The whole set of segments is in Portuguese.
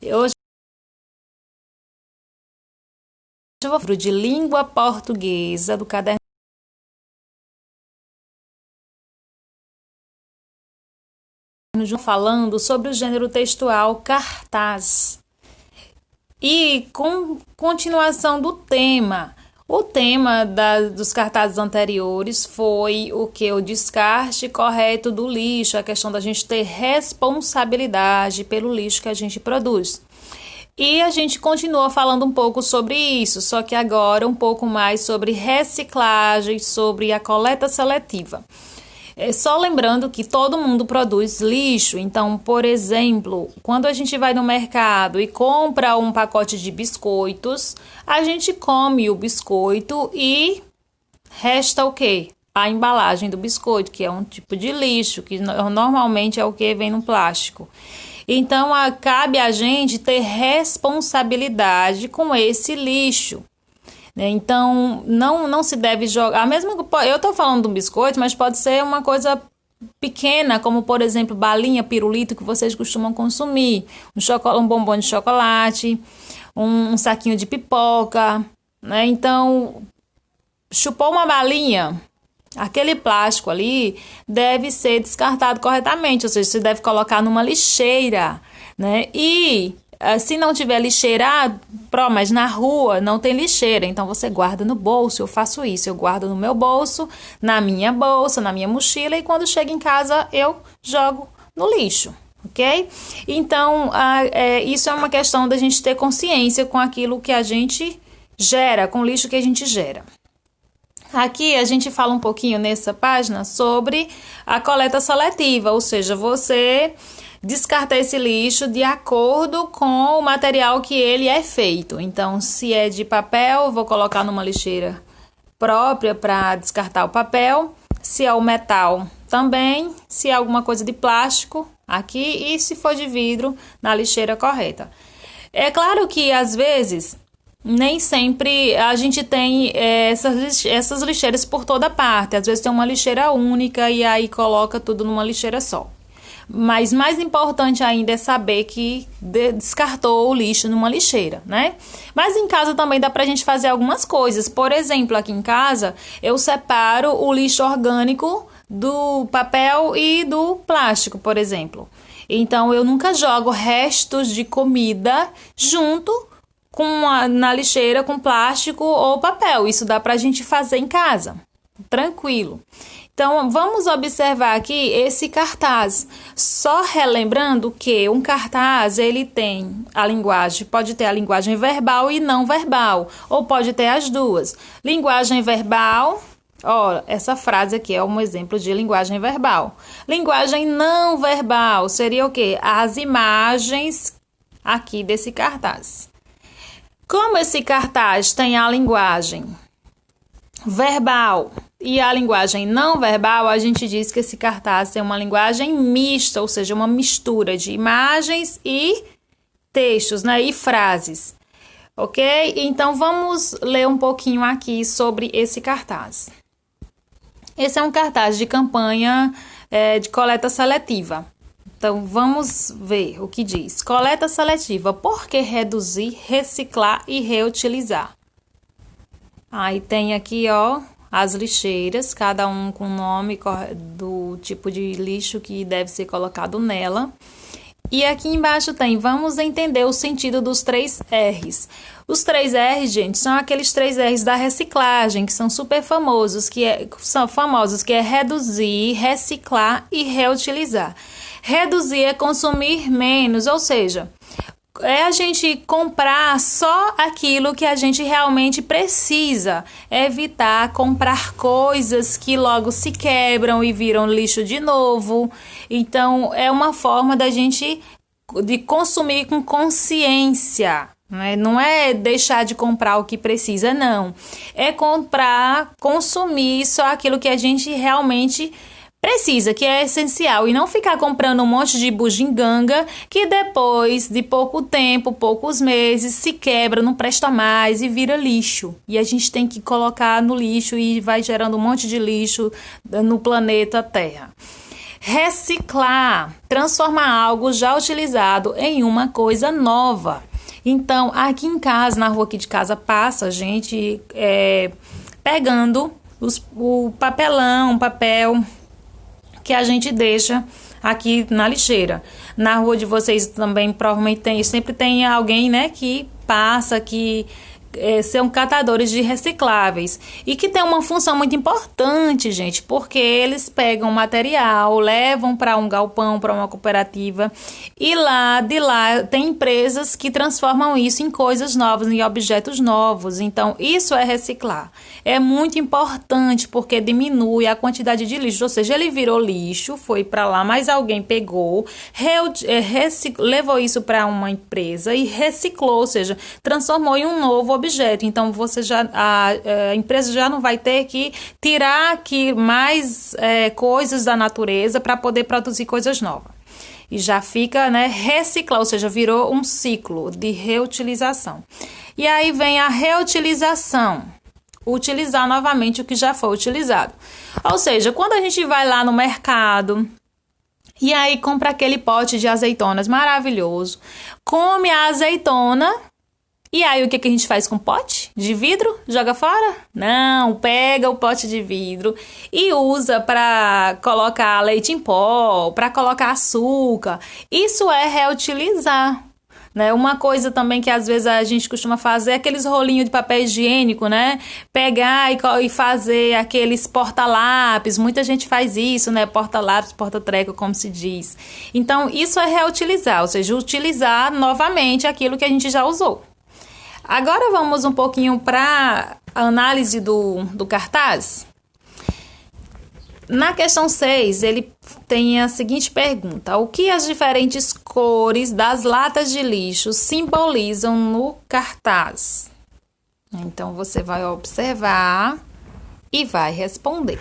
Hoje eu vou falar de língua portuguesa do caderno falando sobre o gênero textual cartaz. E com continuação do tema. O tema dos cartazes anteriores foi o que? O descarte correto do lixo, a questão da gente ter responsabilidade pelo lixo que a gente produz. E a gente continua falando um pouco sobre isso, só que agora um pouco mais sobre reciclagem, sobre a coleta seletiva. Só lembrando que todo mundo produz lixo, então, por exemplo, quando a gente vai no mercado e compra um pacote de biscoitos, a gente come o biscoito e resta o quê? A embalagem do biscoito, que é um tipo de lixo, que normalmente é o que vem no plástico. Então, cabe a gente ter responsabilidade com esse lixo. Então, não se deve jogar. Eu estou falando de um biscoito, mas pode ser uma coisa pequena, como, por exemplo, balinha, pirulito, que vocês costumam consumir. Um bombom de chocolate, um saquinho de pipoca, né? Então, chupou uma balinha, aquele plástico ali deve ser descartado corretamente, ou seja, você deve colocar numa lixeira, né? E se não tiver lixeira, mas na rua não tem lixeira, então você guarda no bolso. Eu faço isso, eu guardo no meu bolso, na minha bolsa, na minha mochila, e quando chego em casa eu jogo no lixo, ok? Então, isso é uma questão da gente ter consciência com aquilo que a gente gera, com o lixo que a gente gera. Aqui a gente fala um pouquinho nessa página sobre a coleta seletiva, ou seja, você descartar esse lixo de acordo com o material que ele é feito. Então, se é de papel, vou colocar numa lixeira própria para descartar o papel. Se é o metal, também. Se é alguma coisa de plástico, aqui. E se for de vidro, na lixeira correta. É claro que, às vezes, nem sempre a gente tem essas lixeiras por toda parte. Às vezes tem uma lixeira única e aí coloca tudo numa lixeira só. Mas mais importante ainda é saber que descartou o lixo numa lixeira, né? Mas em casa também dá pra gente fazer algumas coisas. Por exemplo, aqui em casa eu separo o lixo orgânico do papel e do plástico, por exemplo. Então eu nunca jogo restos de comida junto na lixeira com plástico ou papel. Isso dá pra gente fazer em casa, tranquilo. Então, vamos observar aqui esse cartaz. Só relembrando que um cartaz, ele tem a linguagem, pode ter a linguagem verbal e não verbal, ou pode ter as duas. Linguagem verbal, essa frase aqui é um exemplo de linguagem verbal. Linguagem não verbal seria o quê? As imagens aqui desse cartaz. Como esse cartaz tem a linguagem verbal e a linguagem não verbal, a gente diz que esse cartaz tem uma linguagem mista, ou seja, uma mistura de imagens e textos, né, e frases, ok? Então, vamos ler um pouquinho aqui sobre esse cartaz. Esse é um cartaz de campanha de coleta seletiva. Então, vamos ver o que diz. Coleta seletiva, por que reduzir, reciclar e reutilizar? Aí tem aqui, as lixeiras, cada um com o nome do tipo de lixo que deve ser colocado nela. E aqui embaixo tem, vamos entender o sentido dos 3 R's. Os 3 R's, gente, são aqueles 3 R's da reciclagem, que são super famosos, que é reduzir, reciclar e reutilizar. Reduzir é consumir menos, ou seja, é a gente comprar só aquilo que a gente realmente precisa. Evitar comprar coisas que logo se quebram e viram lixo de novo. Então, é uma forma da gente de consumir com consciência, né? Não é deixar de comprar o que precisa, não. É consumir só aquilo que a gente realmente precisa, que é essencial, e não ficar comprando um monte de bugiganga que depois de pouco tempo, poucos meses, se quebra, não presta mais e vira lixo. E a gente tem que colocar no lixo e vai gerando um monte de lixo no planeta Terra. Reciclar, transformar algo já utilizado em uma coisa nova. Então, aqui em casa, na rua aqui de casa, passa a gente pegando o papel que a gente deixa aqui na lixeira. Na rua de vocês também provavelmente sempre tem alguém, né, que passa, que são catadores de recicláveis e que tem uma função muito importante, gente, porque eles pegam material, levam para um galpão, para uma cooperativa e de lá tem empresas que transformam isso em coisas novas, em objetos novos. Então, isso é reciclar. É muito importante porque diminui a quantidade de lixo, ou seja, ele virou lixo, foi para lá, mas alguém pegou, levou isso para uma empresa e reciclou, ou seja, transformou em um novo objeto. Então a empresa já não vai ter que tirar aqui mais coisas da natureza para poder produzir coisas novas. E já fica, né, reciclar, ou seja, virou um ciclo de reutilização. E aí vem a reutilização. Utilizar novamente o que já foi utilizado. Ou seja, quando a gente vai lá no mercado e aí compra aquele pote de azeitonas maravilhoso, come a azeitona. E aí, o que a gente faz com o pote de vidro? Joga fora? Não, pega o pote de vidro e usa para colocar leite em pó, para colocar açúcar. Isso é reutilizar, né? Uma coisa também que às vezes a gente costuma fazer é aqueles rolinhos de papel higiênico, né? Pegar e fazer aqueles porta-lápis. Muita gente faz isso, né? Porta-lápis, porta-treco, como se diz. Então, isso é reutilizar, ou seja, utilizar novamente aquilo que a gente já usou. Agora vamos um pouquinho para a análise do cartaz. Na questão 6, ele tem a seguinte pergunta: o que as diferentes cores das latas de lixo simbolizam no cartaz? Então, você vai observar e vai responder.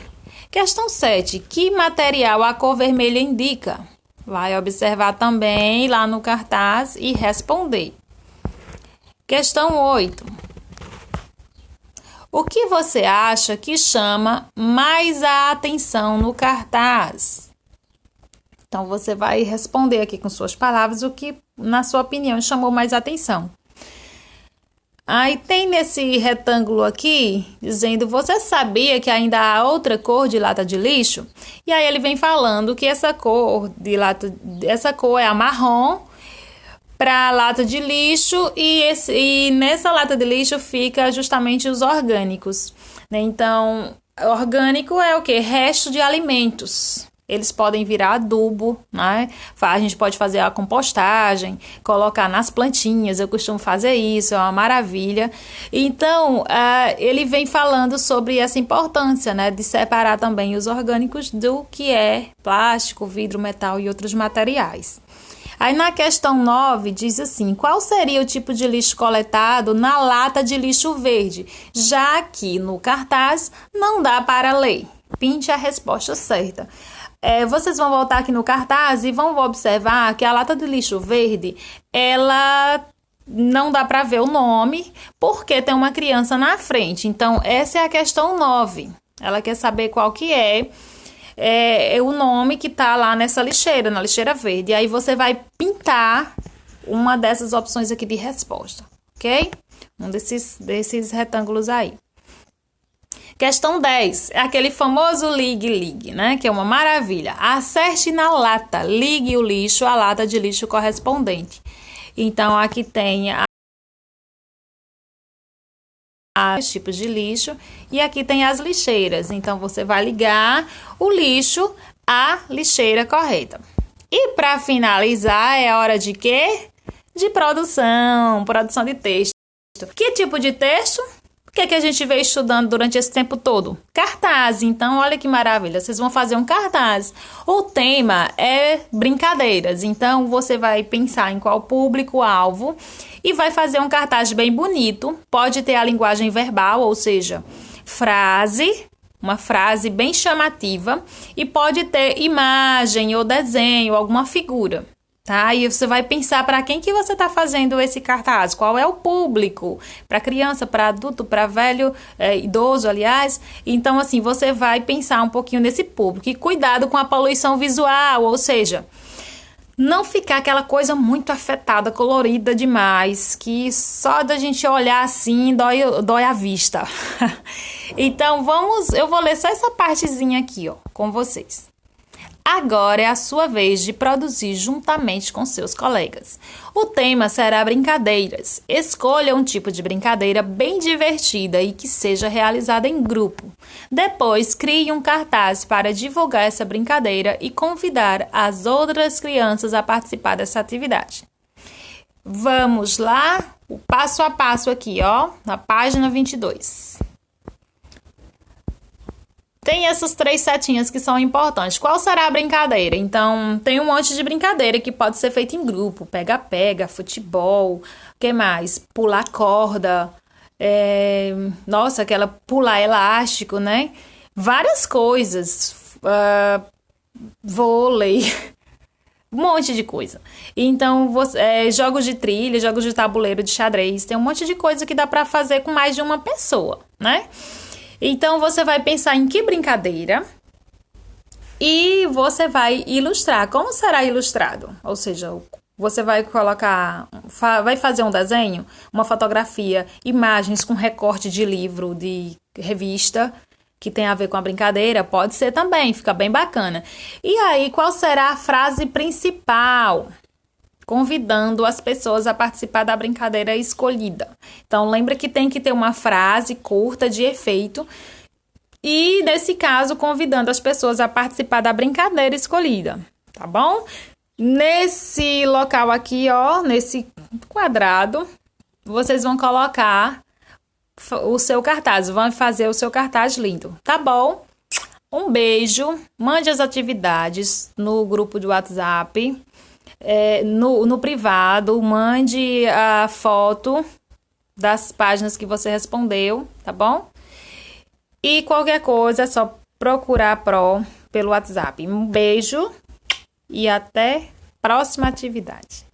Questão 7, que material a cor vermelha indica? Vai observar também lá no cartaz e responder. Questão 8. O que você acha que chama mais a atenção no cartaz? Então, você vai responder aqui com suas palavras o que, na sua opinião, chamou mais atenção. Aí tem nesse retângulo aqui, dizendo, você sabia que ainda há outra cor de lata de lixo? E aí ele vem falando que essa cor é a marrom, para a lata de lixo e nessa lata de lixo fica justamente os orgânicos, né? Então, orgânico é o que? Resto de alimentos. Eles podem virar adubo, né? A gente pode fazer a compostagem, colocar nas plantinhas, eu costumo fazer isso, é uma maravilha. Então, ele vem falando sobre essa importância, né, de separar também os orgânicos do que é plástico, vidro, metal e outros materiais. Aí na questão 9 diz assim, qual seria o tipo de lixo coletado na lata de lixo verde? Já que no cartaz não dá para ler. Pinte a resposta certa. Vocês vão voltar aqui no cartaz e vão observar que a lata de lixo verde, ela não dá para ver o nome, porque tem uma criança na frente. Então, essa é a questão 9. Ela quer saber qual que é o nome que tá lá nessa lixeira, na lixeira verde. E aí você vai pintar uma dessas opções aqui de resposta, ok? Um desses retângulos aí. Questão 10, é aquele famoso ligue, né? Que é uma maravilha. Acerte na lata, ligue o lixo à lata de lixo correspondente. Então, aqui tem os tipos de lixo e aqui tem as lixeiras. Então, você vai ligar o lixo à lixeira correta. E para finalizar, é hora de quê? De produção de texto. Que tipo de texto? O que a gente veio estudando durante esse tempo todo? Cartaz. Então, olha que maravilha. Vocês vão fazer um cartaz. O tema é brincadeiras. Então, você vai pensar em qual público-alvo e vai fazer um cartaz bem bonito. Pode ter a linguagem verbal, ou seja, uma frase bem chamativa. E pode ter imagem ou desenho, alguma figura. tá? E você vai pensar para quem que você está fazendo esse cartaz, qual é o público, para criança, para adulto, para velho, idoso, aliás. Então, assim, você vai pensar um pouquinho nesse público e cuidado com a poluição visual, ou seja, não ficar aquela coisa muito afetada, colorida demais, que só da gente olhar assim dói a vista. Então, eu vou ler só essa partezinha aqui, ó, com vocês. Agora é a sua vez de produzir juntamente com seus colegas. O tema será brincadeiras. Escolha um tipo de brincadeira bem divertida e que seja realizada em grupo. Depois, crie um cartaz para divulgar essa brincadeira e convidar as outras crianças a participar dessa atividade. Vamos lá? O passo a passo aqui, ó, na página 22. Tem essas 3 setinhas que são importantes. Qual será a brincadeira? Então, tem um monte de brincadeira que pode ser feita em grupo. Pega-pega, futebol, o que mais? Pular corda, nossa, aquela pular elástico, né? Várias coisas. Vôlei, um monte de coisa. Então, jogos de trilha, jogos de tabuleiro, de xadrez. Tem um monte de coisa que dá para fazer com mais de uma pessoa, né? Então, você vai pensar em que brincadeira e você vai ilustrar. Como será ilustrado? Ou seja, você vai vai fazer um desenho, uma fotografia, imagens com recorte de livro, de revista, que tem a ver com a brincadeira. Pode ser também, fica bem bacana. E aí, qual será a frase principal? Convidando as pessoas a participar da brincadeira escolhida. Então, lembra que tem que ter uma frase curta de efeito e, nesse caso, convidando as pessoas a participar da brincadeira escolhida, tá bom? Nesse local aqui, ó, nesse quadrado, vocês vão colocar o seu cartaz, vão fazer o seu cartaz lindo, tá bom? Um beijo, mande as atividades no grupo do WhatsApp. No privado, mande a foto das páginas que você respondeu, tá bom? E qualquer coisa é só procurar a Pro pelo WhatsApp. Um beijo e até a próxima atividade.